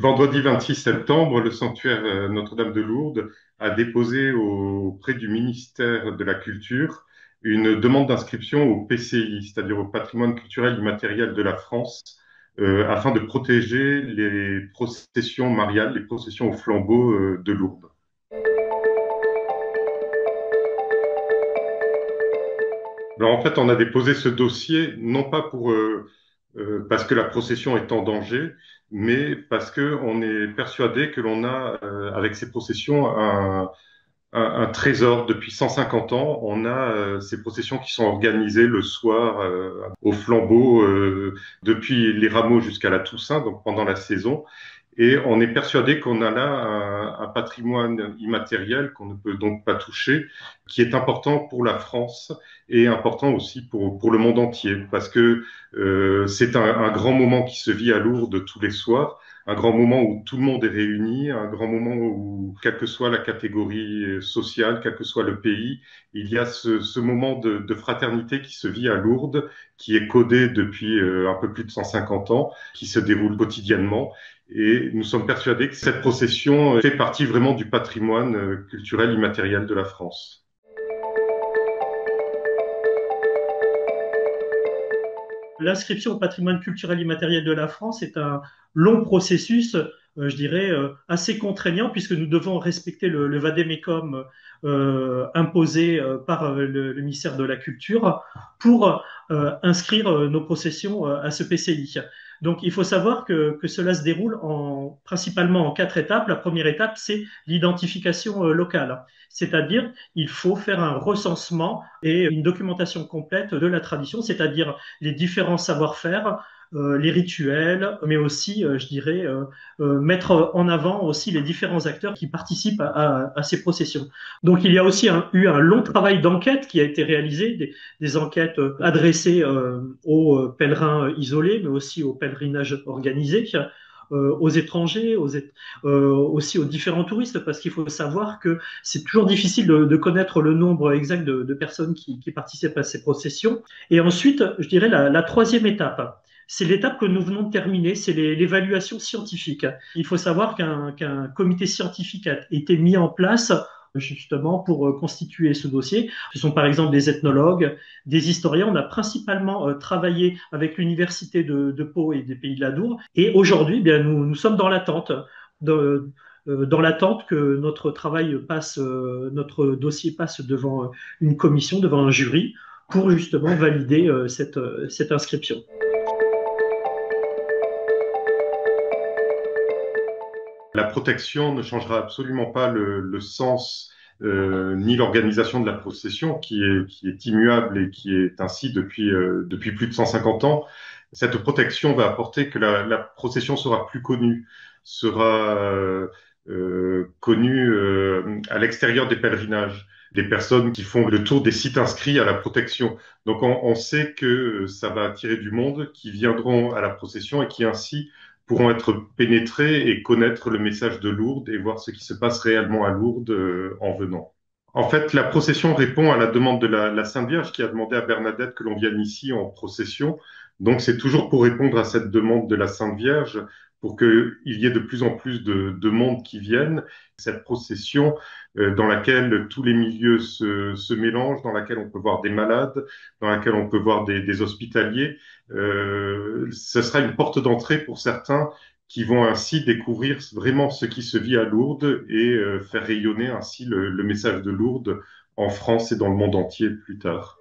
Vendredi 26 septembre, le sanctuaire Notre-Dame de Lourdes a déposé auprès du ministère de la Culture une demande d'inscription au PCI, c'est-à-dire au patrimoine culturel immatériel de la France, afin de protéger les processions mariales, les processions au flambeau de Lourdes. Alors en fait, on a déposé ce dossier non pas parce que la procession est en danger, mais parce que on est persuadé que l'on a avec ces processions un trésor depuis 150 ans. On a ces processions qui sont organisées le soir au flambeau depuis les rameaux jusqu'à la Toussaint, donc pendant la saison. Et on est persuadé qu'on a là un patrimoine immatériel qu'on ne peut donc pas toucher, qui est important pour la France et important aussi pour le monde entier, parce que c'est un grand moment qui se vit à Lourdes tous les soirs, un grand moment où tout le monde est réuni, un grand moment où, quelle que soit la catégorie sociale, quel que soit le pays, il y a ce moment de fraternité qui se vit à Lourdes, qui est codé depuis un peu plus de 150 ans, qui se déroule quotidiennement. Et nous sommes persuadés que cette procession fait partie vraiment du patrimoine culturel immatériel de la France. L'inscription au patrimoine culturel immatériel de la France est un long processus, je dirais, assez contraignant, puisque nous devons respecter le vademecum imposé par le ministère de la Culture pour inscrire nos possessions à ce PCI. Donc, il faut savoir que cela se déroule principalement en quatre étapes. La première étape, c'est l'identification locale, c'est-à-dire il faut faire un recensement et une documentation complète de la tradition, c'est-à-dire les différents savoir-faire, les rituels, mais aussi, je dirais, mettre en avant aussi les différents acteurs qui participent à ces processions. Donc, il y a aussi eu un long travail d'enquête qui a été réalisé, des enquêtes adressées aux pèlerins isolés, mais aussi aux pèlerinages organisés, aux étrangers, aussi aux différents touristes, parce qu'il faut savoir que c'est toujours difficile de connaître le nombre exact de personnes qui participent à ces processions. Et ensuite, je dirais la troisième étape. C'est l'étape que nous venons de terminer, c'est l'évaluation scientifique. Il faut savoir qu'un comité scientifique a été mis en place justement pour constituer ce dossier. Ce sont par exemple des ethnologues, des historiens. On a principalement travaillé avec l'université de Pau et des Pays de la Dour. Et aujourd'hui, bien, nous sommes dans l'attente que notre travail passe, notre dossier passe devant une commission, devant un jury, pour justement valider cette inscription. La protection ne changera absolument pas le sens ni l'organisation de la procession qui est immuable et qui est ainsi depuis plus de 150 ans. Cette protection va apporter que la procession sera plus connue, sera connue à l'extérieur des pèlerinages, des personnes qui font le tour des sites inscrits à la protection. Donc on sait que ça va attirer du monde qui viendront à la procession et qui ainsi pourront être pénétrés et connaître le message de Lourdes et voir ce qui se passe réellement à Lourdes en venant. En fait, la procession répond à la demande de la Sainte Vierge qui a demandé à Bernadette que l'on vienne ici en procession. Donc, c'est toujours pour répondre à cette demande de la Sainte Vierge, pour qu'il y ait de plus en plus de monde qui viennent. Cette procession dans laquelle tous les milieux se mélangent, dans laquelle on peut voir des malades, dans laquelle on peut voir des hospitaliers, ce sera une porte d'entrée pour certains qui vont ainsi découvrir vraiment ce qui se vit à Lourdes et faire rayonner ainsi le message de Lourdes en France et dans le monde entier plus tard.